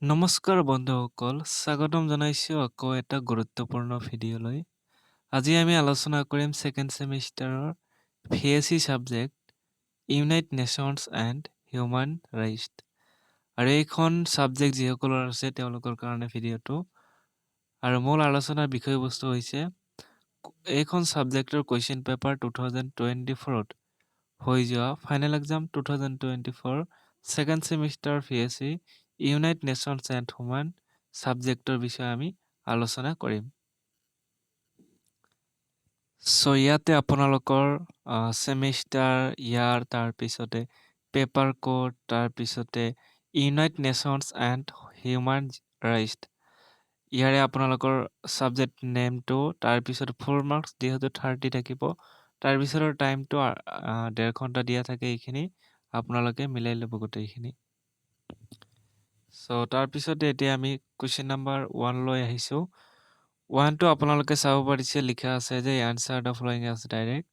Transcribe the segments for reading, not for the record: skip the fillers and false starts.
নমস্কাৰ বন্ধুসকল, স্বাগতম জনাইছোঁ আকৌ এটা গুৰুত্বপূৰ্ণ ভিডিঅ'লৈ। আজি আমি আলোচনা কৰিম ছেকেণ্ড ছেমিষ্টাৰৰ VSc subject United Nations and human rights. আৰু এইখন ছাবজেক্ট যিসকলৰ আছে তেওঁলোকৰ কাৰণে ভিডিঅ'টো। আৰু মূল আলোচনাৰ বিষয়বস্তু হৈছে এইখন ছাবজেক্টৰ কুৱেশ্যন পেপাৰ 2024ত হৈ যোৱা final exam 2024 second semester VSc United Nations and human ছাবজেক্টৰ বিষয়ে আমি আলোচনা কৰিম। চ' ইয়াতে আপোনালোকৰ ছেমিষ্টাৰ ইয়াৰ তাৰপিছতে পেপাৰ কোড তাৰপিছতে United Nations and human rights ইয়াৰে আপোনালোকৰ ছাবজেক্ট নেমটো তাৰপিছত ফুল মাৰ্কছ যিহেতু 30 থাকিব তাৰপিছৰ টাইমটো 1.5 ঘণ্টা দিয়া থাকে। এইখিনি আপোনালোকে মিলাই ল'ব গোটেইখিনি। চ' তাৰপিছতে এতিয়া আমি কুৱেশ্যন নাম্বাৰ 1 লৈ আহিছোঁ। 1টো আপোনালোকে চাব পাৰিছে, লিখা আছে যে answer the following as directed.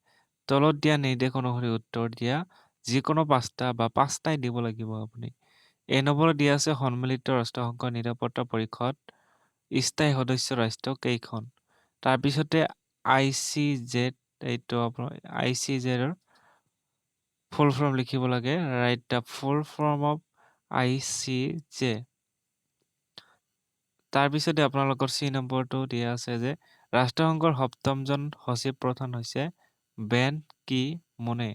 তলত দিয়া নিৰ্দেশ অনুসৰি উত্তৰ দিয়া যিকোনো 5টা বা 5টাই দিব লাগিব আপুনি। এই নম্বৰত দিয়া আছে সন্মিলিত ৰাষ্ট্ৰসংঘৰ নিৰাপত্তা পৰিষদ স্থায়ী সদস্য ৰাষ্ট্ৰ কেইখন। তাৰপিছতে ICJ, এইটো আপোনাৰ ICJৰ ফুল ফৰ্ম লিখিব লাগে। Right the full form of ICJ। তাৰপিছতে আপোনালোকৰ C নম্বৰটো দিয়া আছে যে ৰাষ্ট্ৰসংঘৰ 7জন সচিব প্ৰধান হৈছে বেন কি মুনে,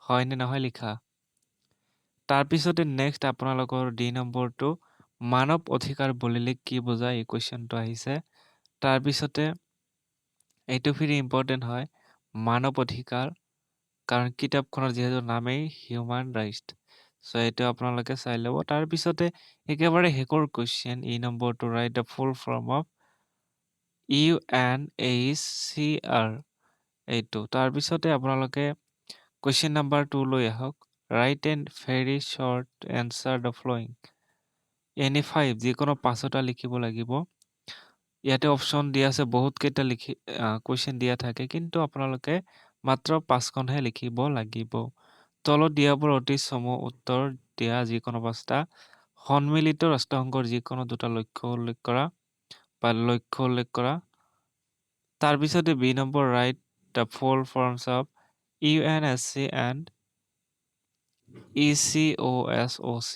হয় নে নহয় লিখা। তাৰপিছতে নেক্সট আপোনালোকৰ D নম্বৰটো মানৱ অধিকাৰ বুলিলে কি বুজায়, এই কুৱেশ্যনটো আহিছে। তাৰপিছতে এইটো ভেৰি ইম্পৰ্টেণ্ট হয়, মানৱ অধিকাৰ, কাৰণ কিতাপখনৰ যিহেতু নামেই হিউমেন ৰাইটছ। চ' এইটো আপোনালোকে চাই ল'ব। তাৰপিছতে একেবাৰে শেষৰ কুৱেশ্যন E নম্বৰটো right the full form of UNHCR এইটো। তাৰপিছতে আপোনালোকে কুৱেশ্যন নাম্বাৰ 2 লৈ আহক। Right and very short answer the following. Any 5 যিকোনো 5টা লিখিব লাগিব। ইয়াতে অপশ্যন দিয়া আছে, বহুত কেইটা কুৱেশ্যন দিয়া থাকে, কিন্তু আপোনালোকে মাত্ৰ 5খনহে লিখিব লাগিব। তলত দিয়াবোৰ অতি চমু উত্তৰ দিয়া যিকোনো 5টা। সন্মিলিত ৰাষ্ট্ৰসংঘৰ যিকোনো 2টা লক্ষ্য উল্লেখ কৰা। তাৰপিছতে B number right the full forms of UNSC and ECOSOC।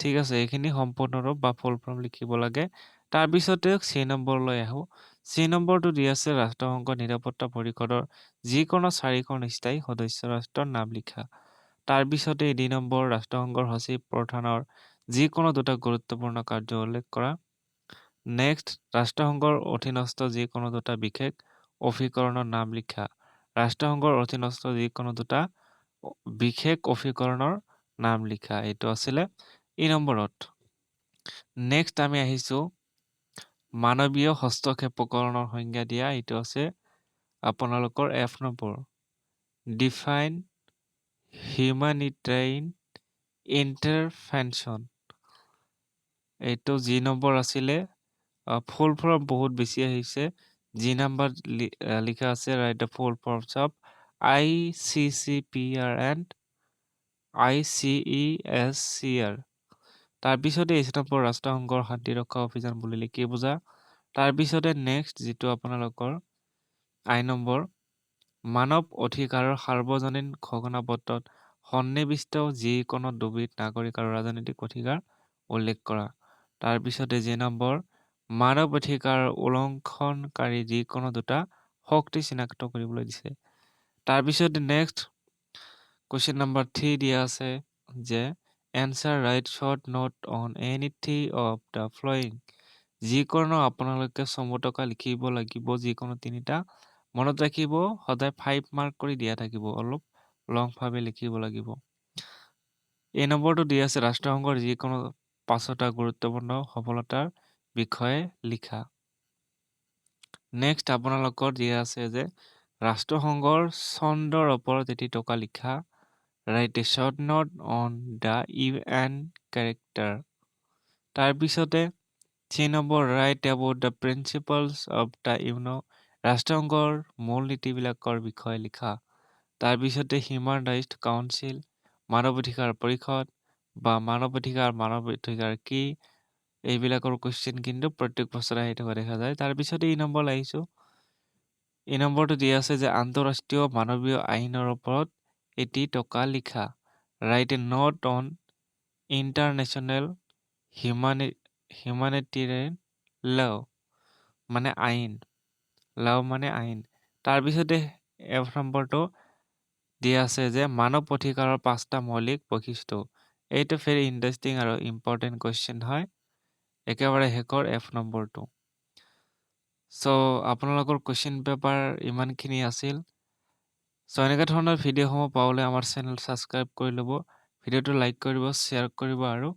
ঠিক আছে, এইখিনি সম্পূৰ্ণ ৰূপ বা ফুল ফৰ্ম লিখিব লাগে। তাৰপিছতে C নম্বৰলৈ আহোঁ। C নম্বৰটো দি আছে ৰাষ্ট্ৰসংঘৰ নিৰাপত্তা পৰিষদৰ যিকোনো 4খন স্থায়ী সদস্য ৰাষ্ট্ৰৰ নাম লিখা। তাৰপিছতে D নম্বৰ ৰাষ্ট্ৰসংঘৰ সচিব প্ৰধানৰ যিকোনো 2টা গুৰুত্বপূৰ্ণ কাৰ্য উল্লেখ কৰা। নেক্সট ৰাষ্ট্ৰসংঘৰ অধীনস্থ যিকোনো 2টা বিশেষ অভিকৰণৰ নাম লিখা। ৰাষ্ট্ৰসংঘৰ অধীনস্থ যিকোনো 2টা বিশেষ অভিকৰণৰ নাম লিখা। এইটো আছিলে E নম্বৰত। নেক্সট আমি আহিছোঁ মানৱীয় হস্তক্ষেপ উপকৰণৰ সংজ্ঞা দিয়া। এইটো আছে আপোনালোকৰ F number. Define humanitarian intervention. এইটো G নম্বৰ আছিলে। ফুল ফৰ্ম বহুত বেছি আহিছে। G নম্বৰ লিখা আছে right the full forms of ICCPR and ICESCR। তাৰপিছতে H নম্বৰ ৰাষ্ট্ৰসংঘৰ শান্তিৰক্ষা অভিযান বুলিলে কি বুজা। তাৰপিছতে নেক্সট যিটো আপোনালোকৰ I নম্বৰ মানৱ অধিকাৰৰ সাৰ্বজনীন ঘোষণাপত্ৰত সন্নিৱিষ্ট যিকোনো 2বিধ নাগৰিক আৰু ৰাজনৈতিক অধিকাৰ উল্লেখ কৰা। তাৰপিছতে J নম্বৰ মানৱ অধিকাৰ উলংঘনকাৰী যিকোনো 2টা শক্তি চিনাক্ত কৰিবলৈ দিছে। তাৰপিছতে নেক্সট কুৱেশ্যন নম্বৰ 3 দিয়া আছে যে answer right short note on any 3 of the following. যিকোনো আপোনালোকে চমুটকা লিখিব লাগিব, যিকোনো 3টা। মনত ৰাখিব সদায় 5 মাৰ্ক কৰি দিয়া থাকিব, অলপ লংভাৱে লিখিব লাগিব। এই নম্বৰটো দিয়া আছে ৰাষ্ট্ৰসংঘৰ যিকোনো 5টা গুৰুত্বপূৰ্ণ সফলতাৰ বিষয়ে লিখা। নেক্সট আপোনালোকৰ দিয়া আছে যে ৰাষ্ট্ৰসংঘৰ চন্দ্ৰৰ ওপৰত এটি টকা লিখা। Write a short note on the UN character. তাৰপিছতে C number write about the principles of the UNO. ৰাষ্ট্ৰসংঘৰ মূল নীতিবিলাকৰ বিষয়ে লিখা। তাৰপিছতে হিউমেন ৰাইটছ কাউন্সিল, মানৱ অধিকাৰ পৰিষদ বা মানৱ অধিকাৰ কি, এইবিলাকৰ কুৱেশ্যন কিন্তু প্ৰত্যেক বছৰে আহি থকা দেখা যায়। তাৰপিছতে ই নম্বৰ আহিছো। এই নম্বৰটো দিয়া আছে যে আন্তঃৰাষ্ট্ৰীয় মানৱীয় আইনৰ ওপৰত এটি টকা লিখা। Write a note on international humanitarian law মানে আইন। লাও মানে আইন। তাৰপিছতে এফ নম্বৰটো দিয়া আছে যে মানৱ অধিকাৰৰ 5টা মৌলিক বৈশিষ্ট্য। এইটো ভেৰি ইণ্টাৰেষ্টিং আৰু ইম্পৰ্টেণ্ট কুৱেশ্যন হয়। একেবাৰে শেষৰ এফ নম্বৰটো। চ' আপোনালোকৰ কুৱেশ্যন পেপাৰ ইমানখিনি আছিল। চ' এনেকুৱা ধৰণৰ ভিডিঅ'সমূহ পাবলৈ আমাৰ চেনেল ছাবস্ক্ৰাইব কৰি ল'ব। ভিডিঅ'টো লাইক কৰিব, শ্বেয়াৰ কৰিব আৰু